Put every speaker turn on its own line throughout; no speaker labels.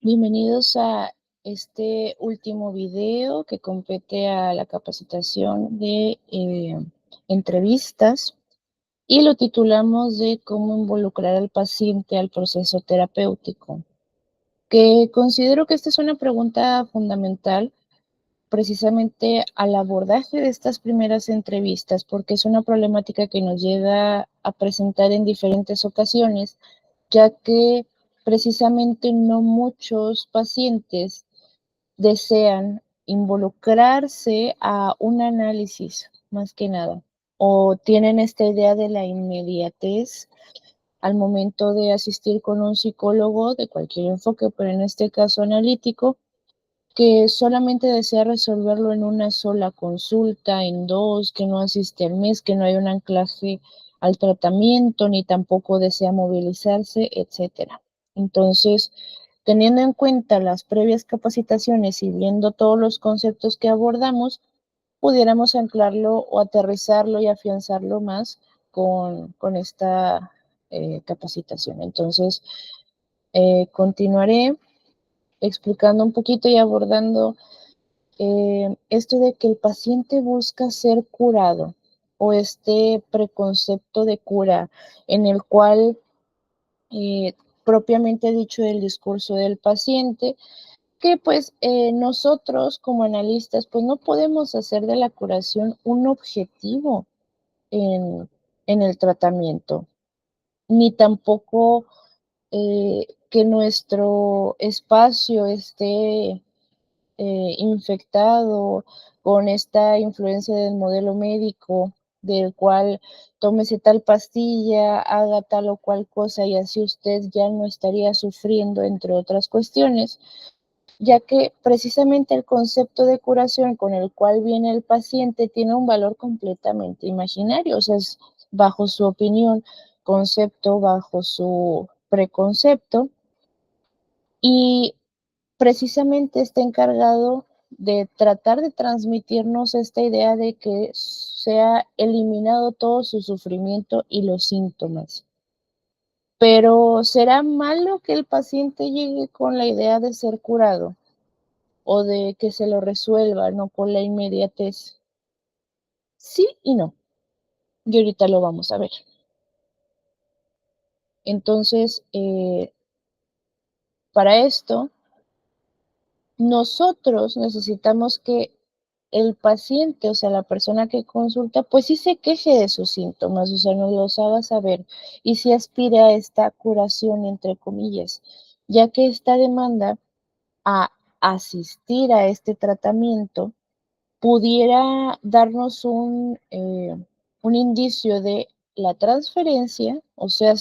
Bienvenidos a este último video que compete a la capacitación de entrevistas y lo titulamos de cómo involucrar al paciente al proceso terapéutico, que considero que esta es una pregunta fundamental precisamente al abordaje de estas primeras entrevistas, porque es una problemática que nos llega a presentar en diferentes ocasiones, ya que precisamente no muchos pacientes desean involucrarse a un análisis, más que nada, o tienen esta idea de la inmediatez al momento de asistir con un psicólogo de cualquier enfoque, pero en este caso analítico, que solamente desea resolverlo en una sola consulta, en dos, que no asiste al mes, que no hay un anclaje al tratamiento, ni tampoco desea movilizarse, etcétera. Entonces, teniendo en cuenta las previas capacitaciones y viendo todos los conceptos que abordamos, pudiéramos anclarlo o aterrizarlo y afianzarlo más con esta capacitación. Entonces, continuaré explicando un poquito y abordando esto de que el paciente busca ser curado o este preconcepto de cura en el cual propiamente dicho el discurso del paciente, que pues nosotros como analistas pues no podemos hacer de la curación un objetivo en, en el tratamiento, ni tampoco que nuestro espacio esté infectado con esta influencia del modelo médico, del cual tómese tal pastilla, haga tal o cual cosa y así usted ya no estaría sufriendo, entre otras cuestiones, ya que precisamente el concepto de curación con el cual viene el paciente tiene un valor completamente imaginario, o sea, es bajo su opinión, concepto, bajo su preconcepto, y precisamente está encargado de tratar de transmitirnos esta idea de que sea eliminado todo su sufrimiento y los síntomas. Pero ¿será malo que el paciente llegue con la idea de ser curado o de que se lo resuelva, no con la inmediatez? Sí y no. Y ahorita lo vamos a ver. Entonces, para esto, nosotros necesitamos que el paciente, o sea, la persona que consulta, pues sí se queje de sus síntomas, o sea, nos los haga saber y sí aspire a esta curación, entre comillas, ya que esta demanda a asistir a este tratamiento pudiera darnos un indicio de la transferencia, o sea,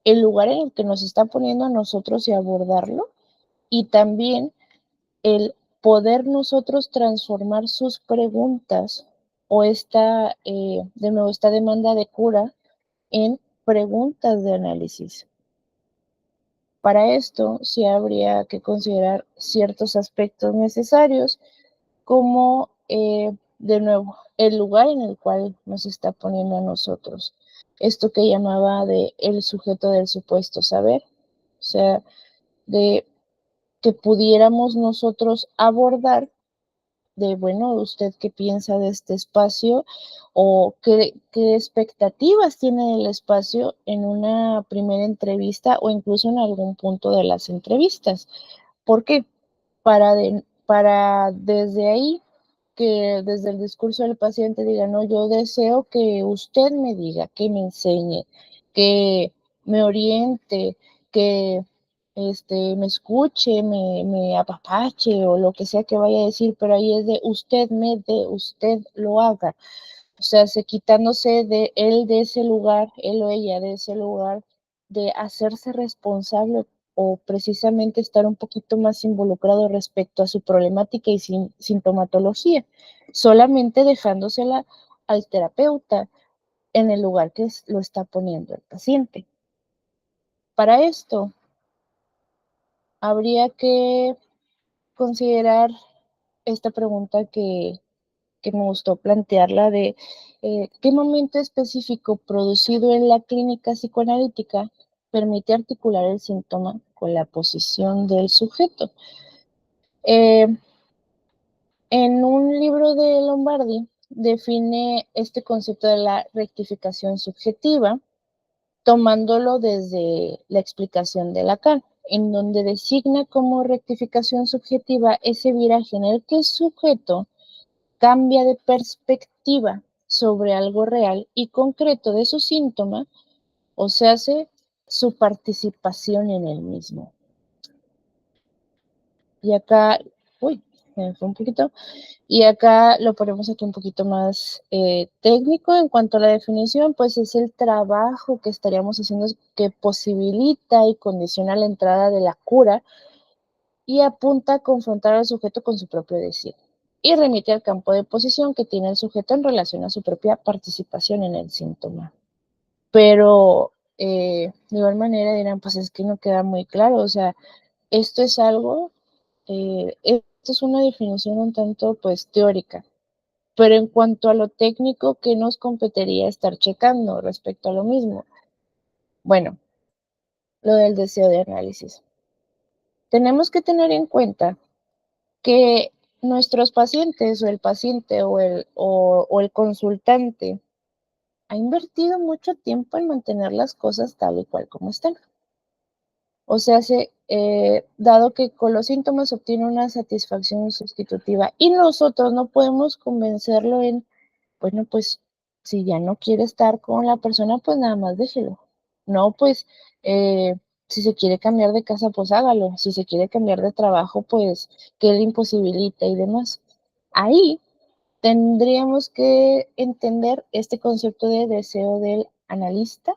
el lugar en el que nos está poniendo a nosotros y abordarlo, y también el poder nosotros transformar sus preguntas o de nuevo, esta demanda de cura en preguntas de análisis. Para esto sí habría que considerar ciertos aspectos necesarios, como, de nuevo, el lugar en el cual nos está poniendo a nosotros. Esto que llamaba de el sujeto del supuesto saber, o sea, de que pudiéramos nosotros abordar de, bueno, ¿usted qué piensa de este espacio? ¿O qué expectativas tiene del espacio en una primera entrevista o incluso en algún punto de las entrevistas? ¿Por qué? Para desde ahí, que desde el discurso del paciente diga, no, yo deseo que usted me diga, que me enseñe, que me oriente, que me escuche, me apapache o lo que sea que vaya a decir, pero ahí es de usted me de, usted lo haga. O sea, quitándose de él de ese lugar, él o ella de ese lugar, de hacerse responsable o precisamente estar un poquito más involucrado respecto a su problemática y sintomatología, solamente dejándosela al terapeuta en el lugar que lo está poniendo el paciente. Para esto, habría que considerar esta pregunta que me gustó plantearla de qué momento específico producido en la clínica psicoanalítica permite articular el síntoma con la posición del sujeto. En un libro de Lombardi define este concepto de la rectificación subjetiva, tomándolo desde la explicación de Lacan, en donde designa como rectificación subjetiva ese viraje en el que el sujeto cambia de perspectiva sobre algo real y concreto de su síntoma, o se hace su participación en el mismo. Y acá, uy, me fue un poquito, y acá lo ponemos aquí un poquito más técnico en cuanto a la definición, pues es el trabajo que estaríamos haciendo que posibilita y condiciona la entrada de la cura y apunta a confrontar al sujeto con su propio deseo y remite al campo de posición que tiene el sujeto en relación a su propia participación en el síntoma. Pero de igual manera dirán, pues es que no queda muy claro, o sea, esto es algo, esto es una definición un tanto pues teórica, pero en cuanto a lo técnico, ¿qué nos competiría estar checando respecto a lo mismo? Bueno, lo del deseo de análisis. Tenemos que tener en cuenta que nuestros pacientes o el paciente o el consultante ha invertido mucho tiempo en mantener las cosas tal y cual como están. O sea, dado que con los síntomas obtiene una satisfacción sustitutiva y nosotros no podemos convencerlo en, bueno, pues si ya no quiere estar con la persona, pues nada más déjelo. No, pues eh, si se quiere cambiar de casa, pues hágalo. Si se quiere cambiar de trabajo, pues que le imposibilita y demás. Ahí tendríamos que entender este concepto de deseo del analista,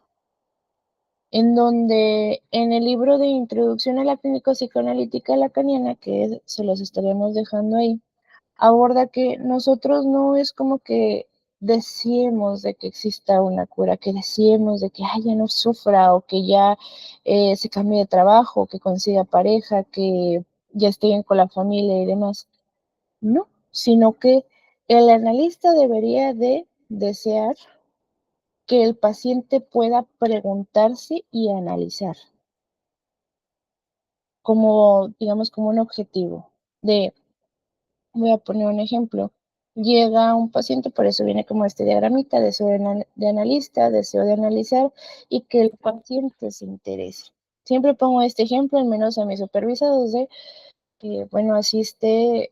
en donde en el libro de Introducción a la Clínica Psicoanalítica Lacaniana, que se los estaríamos dejando ahí, aborda que nosotros no es como que deseemos de que exista una cura, que deseemos de que ya no sufra o que ya se cambie de trabajo, que consiga pareja, que ya esté bien con la familia y demás. No, sino que el analista debería de desear que el paciente pueda preguntarse y analizar como, digamos, como un objetivo de, voy a poner un ejemplo, llega un paciente, por eso viene como este diagramita, deseo de analista, deseo de analizar y que el paciente se interese. Siempre pongo este ejemplo, al menos a mis supervisados, de que, bueno, asiste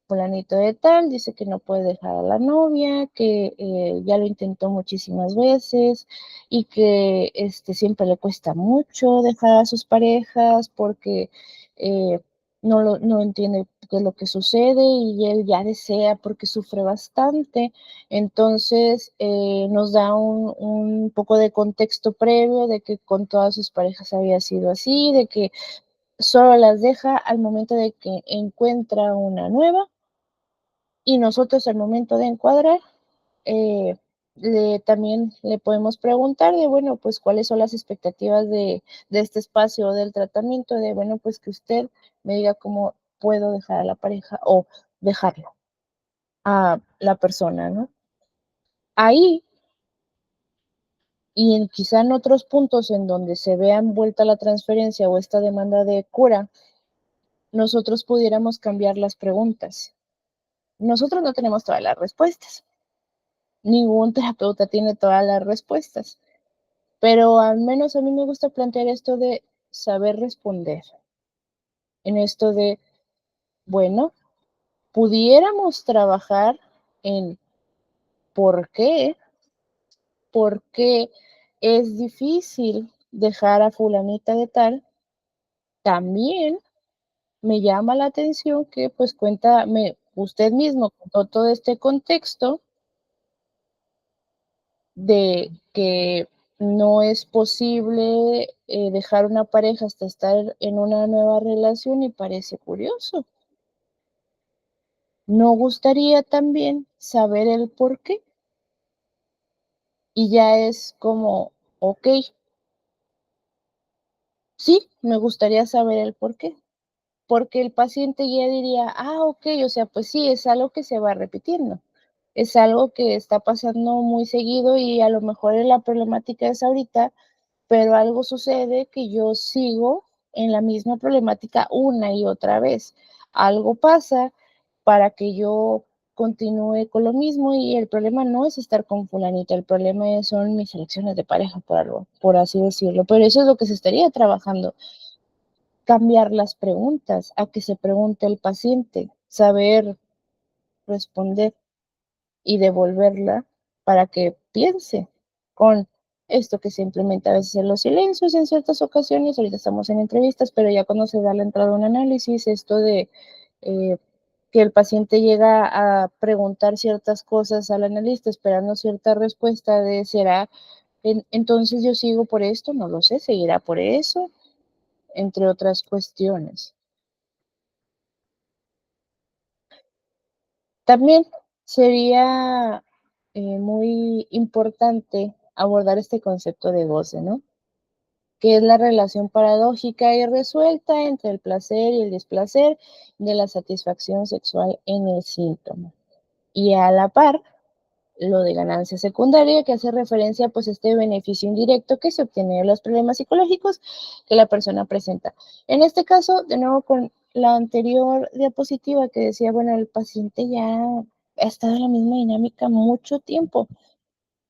fulanito de tal, dice que no puede dejar a la novia, que ya lo intentó muchísimas veces y que siempre le cuesta mucho dejar a sus parejas porque eh, no entiende qué es lo que sucede y él ya desea porque sufre bastante. Entonces nos da un poco de contexto previo de que con todas sus parejas había sido así, de que solo las deja al momento de que encuentra una nueva y nosotros al momento de encuadrar, eh, también le podemos preguntar de, bueno, pues cuáles son las expectativas de este espacio del tratamiento, de, bueno, pues que usted me diga cómo puedo dejar a la pareja o dejarlo a la persona, ¿no? Ahí y quizá en otros puntos en donde se vea envuelta la transferencia o esta demanda de cura, nosotros pudiéramos cambiar las preguntas. Nosotros no tenemos todas las respuestas. Ningún terapeuta tiene todas las respuestas, pero al menos a mí me gusta plantear esto de saber responder, en esto de, bueno, pudiéramos trabajar en por qué es difícil dejar a fulanita de tal. También me llama la atención que pues usted mismo contó todo este contexto de que no es posible dejar una pareja hasta estar en una nueva relación y parece curioso. ¿No gustaría también saber el por qué? Y ya es como, ok, sí, me gustaría saber el por qué. Porque el paciente ya diría, ok, o sea, pues sí, es algo que se va repitiendo. Es algo que está pasando muy seguido y a lo mejor la problemática es ahorita pero algo sucede que yo sigo en la misma problemática una y otra vez. Algo pasa para que yo continúe con lo mismo y el problema no es estar con fulanita, el problema son mis elecciones de pareja, por algo, por así decirlo. Pero eso es lo que se estaría trabajando, cambiar las preguntas, a que se pregunte el paciente, saber responder y devolverla para que piense con esto que se implementa a veces en los silencios en ciertas ocasiones. Ahorita estamos en entrevistas, pero ya cuando se da la entrada a un análisis, esto de eh, que el paciente llega a preguntar ciertas cosas al analista esperando cierta respuesta de será, entonces yo sigo por esto, no lo sé, seguirá por eso, entre otras cuestiones. También sería muy importante abordar este concepto de goce, ¿no? Que es la relación paradójica y resuelta entre el placer y el displacer de la satisfacción sexual en el síntoma. Y a la par, lo de ganancia secundaria, que hace referencia pues a este beneficio indirecto que se obtiene de los problemas psicológicos que la persona presenta. En este caso, de nuevo con la anterior diapositiva que decía, bueno, el paciente ya ha estado en la misma dinámica mucho tiempo.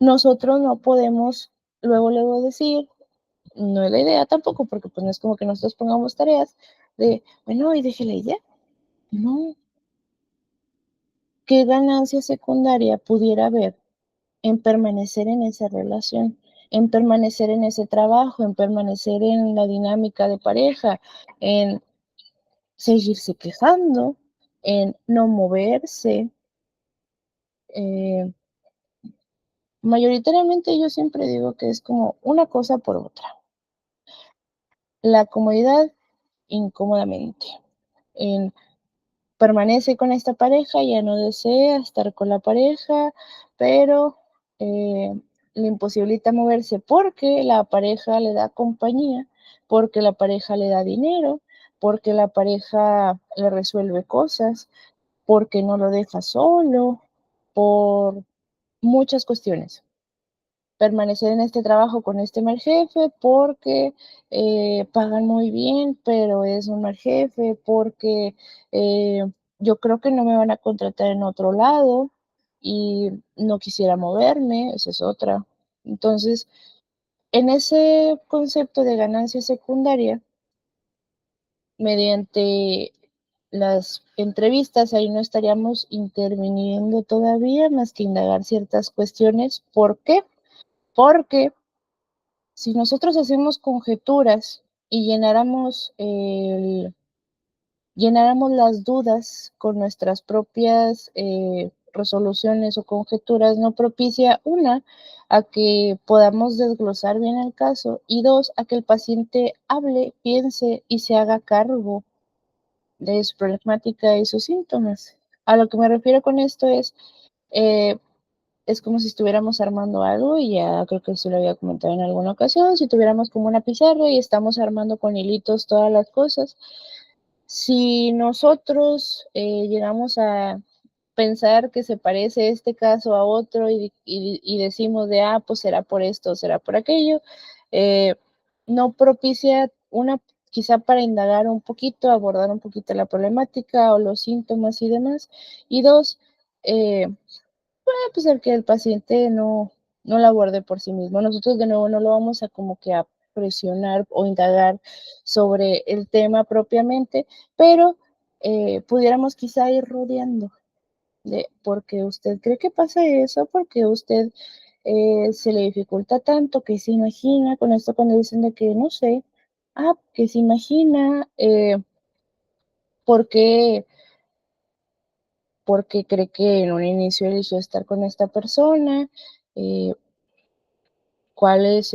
Nosotros no podemos luego decir, no es la idea tampoco, porque pues no es como que nosotros pongamos tareas de, bueno, y déjele ya. No, ¿qué ganancia secundaria pudiera haber en permanecer en esa relación, en permanecer en ese trabajo, en permanecer en la dinámica de pareja, en seguirse quejando, en no moverse? Eh, Mayoritariamente yo siempre digo que es como una cosa por otra. La comodidad incómodamente. En permanece con esta pareja, ya no desea estar con la pareja, pero le imposibilita moverse porque la pareja le da compañía, porque la pareja le da dinero, porque la pareja le resuelve cosas, porque no lo deja solo, por muchas cuestiones. Permanecer en este trabajo con este mal jefe porque pagan muy bien, pero es un mal jefe, porque eh, yo creo que no me van a contratar en otro lado y no quisiera moverme, esa es otra. Entonces, en ese concepto de ganancia secundaria, mediante las entrevistas, ahí no estaríamos interviniendo todavía más que indagar ciertas cuestiones. ¿Por qué? Porque si nosotros hacemos conjeturas y llenáramos las dudas con nuestras propias resoluciones o conjeturas, no propicia, una, a que podamos desglosar bien el caso y dos, a que el paciente hable, piense y se haga cargo de su problemática y sus síntomas. A lo que me refiero con esto eh, es como si estuviéramos armando algo, y ya creo que se lo había comentado en alguna ocasión, si tuviéramos como una pizarra y estamos armando con hilitos todas las cosas. Si nosotros llegamos a pensar que se parece este caso a otro y decimos de, ah, pues será por esto, será por aquello, eh, no propicia una, quizá para indagar un poquito, abordar un poquito la problemática o los síntomas y demás, y dos, pues el que el paciente no la aborde por sí mismo. Nosotros de nuevo no lo vamos a como que a presionar o indagar sobre el tema propiamente, pero pudiéramos quizá ir rodeando de porque usted cree que pasa eso, porque usted se le dificulta tanto, que se imagina con esto cuando dicen de que no sé, que se imagina por qué porque cree que en un inicio eligió estar con esta persona, eh, cuál es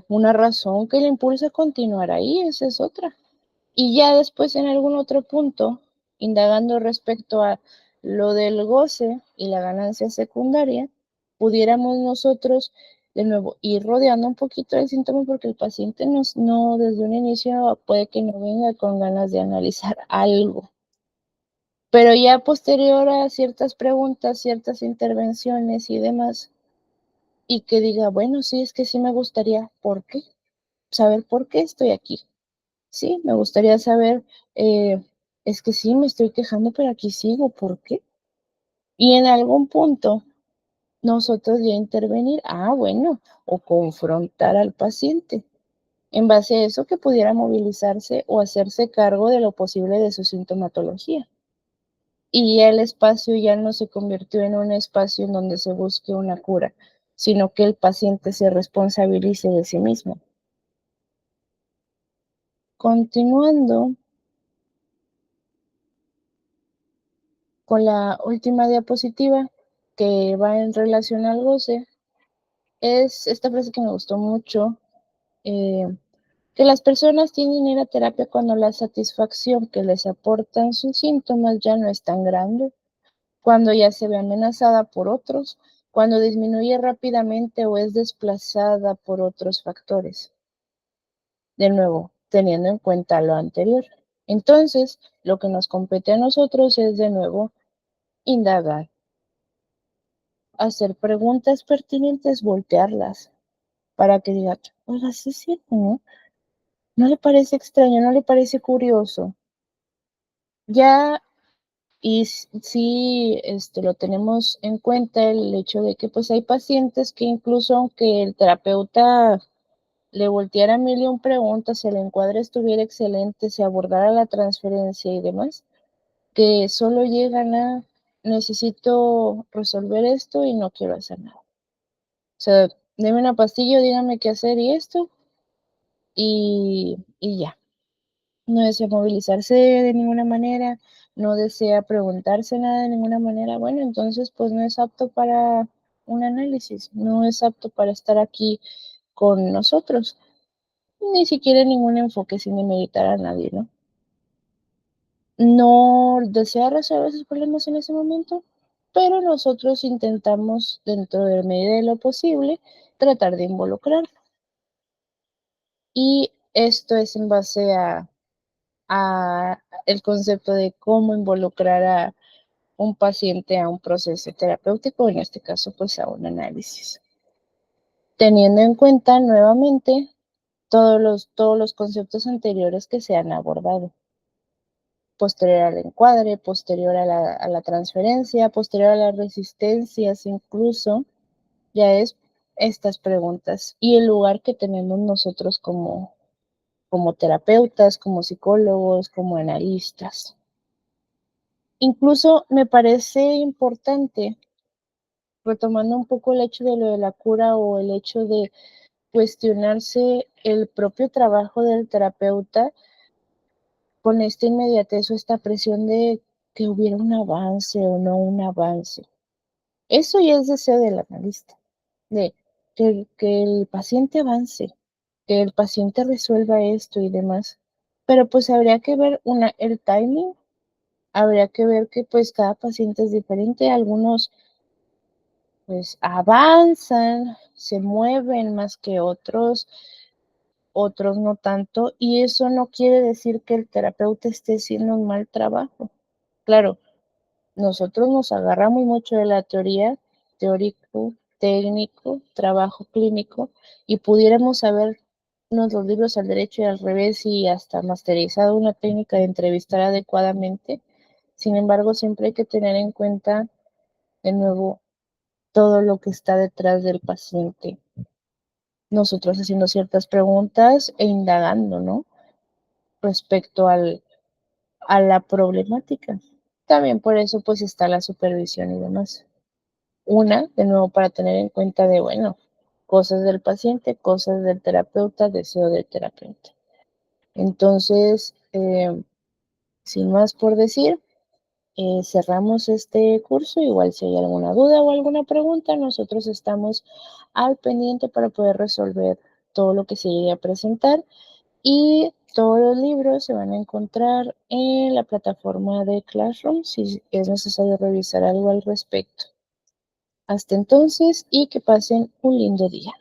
una razón que le impulsa a continuar ahí, esa es otra. Y ya después en algún otro punto, indagando respecto a lo del goce y la ganancia secundaria, pudiéramos nosotros de nuevo ir rodeando un poquito el síntoma porque el paciente no desde un inicio puede que no venga con ganas de analizar algo. Pero ya posterior a ciertas preguntas, ciertas intervenciones y demás, y que diga, bueno, sí, es que sí me gustaría, ¿por qué? Saber por qué estoy aquí. Sí, me gustaría saber, eh, es que sí, me estoy quejando, pero aquí sigo, ¿por qué? Y en algún punto nosotros ya intervenir, bueno, o confrontar al paciente. En base a eso que pudiera movilizarse o hacerse cargo de lo posible de su sintomatología. Y el espacio ya no se convirtió en un espacio en donde se busque una cura, sino que el paciente se responsabilice de sí mismo. Continuando con la última diapositiva, que va en relación al goce, es esta frase que me gustó mucho, eh, que las personas tienden a ir a terapia cuando la satisfacción que les aportan sus síntomas ya no es tan grande, cuando ya se ve amenazada por otros, cuando disminuye rápidamente o es desplazada por otros factores. De nuevo, teniendo en cuenta lo anterior. Entonces, lo que nos compete a nosotros es de nuevo indagar, hacer preguntas pertinentes, voltearlas, para que diga, oiga, sí es cierto, ¿no? ¿No le parece extraño? ¿No le parece curioso? Ya, y sí, lo tenemos en cuenta el hecho de que pues hay pacientes que incluso aunque el terapeuta le volteara mil y un preguntas, el encuadre estuviera excelente, se abordara la transferencia y demás, que solo llegan a necesito resolver esto y no quiero hacer nada. O sea, deme una pastilla, dígame qué hacer y esto, y ya. No desea movilizarse de ninguna manera, no desea preguntarse nada de ninguna manera. Bueno, entonces pues no es apto para un análisis, no es apto para estar aquí con nosotros, ni siquiera ningún enfoque sin demeritar a nadie, ¿no? No desea resolver sus problemas en ese momento, pero nosotros intentamos, dentro de la medida de lo posible, tratar de involucrarlo. Y esto es en base a el concepto de cómo involucrar a un paciente a un proceso terapéutico, en este caso, pues a un análisis. Teniendo en cuenta nuevamente todos los conceptos anteriores que se han abordado. Posterior al encuadre, posterior a la transferencia, posterior a las resistencias incluso, ya es estas preguntas y el lugar que tenemos nosotros como terapeutas, como psicólogos, como analistas. Incluso me parece importante, retomando un poco el hecho de lo de la cura o el hecho de cuestionarse el propio trabajo del terapeuta con esta inmediatez o esta presión de que hubiera un avance o no un avance. Eso ya es deseo del analista, de que el paciente avance, que el paciente resuelva esto y demás. Pero pues habría que ver el timing, habría que ver que pues cada paciente es diferente, algunos pues avanzan, se mueven más que otros, otros no tanto, y eso no quiere decir que el terapeuta esté haciendo un mal trabajo. Claro, nosotros nos agarramos mucho de la teoría, teórico, técnico, trabajo clínico, y pudiéramos sabernos los libros al derecho y al revés y hasta masterizado una técnica de entrevistar adecuadamente. Sin embargo, siempre hay que tener en cuenta, de nuevo, todo lo que está detrás del paciente. Nosotros haciendo ciertas preguntas e indagando, ¿no? Respecto a la problemática. También por eso pues está la supervisión y demás. Una, de nuevo, para tener en cuenta de, bueno, cosas del paciente, cosas del terapeuta, deseo del terapeuta. Entonces, sin más por decir, cerramos este curso. Igual si hay alguna duda o alguna pregunta, nosotros estamos al pendiente para poder resolver todo lo que se llegue a presentar. Y todos los libros se van a encontrar en la plataforma de Classroom si es necesario revisar algo al respecto. Hasta entonces y que pasen un lindo día.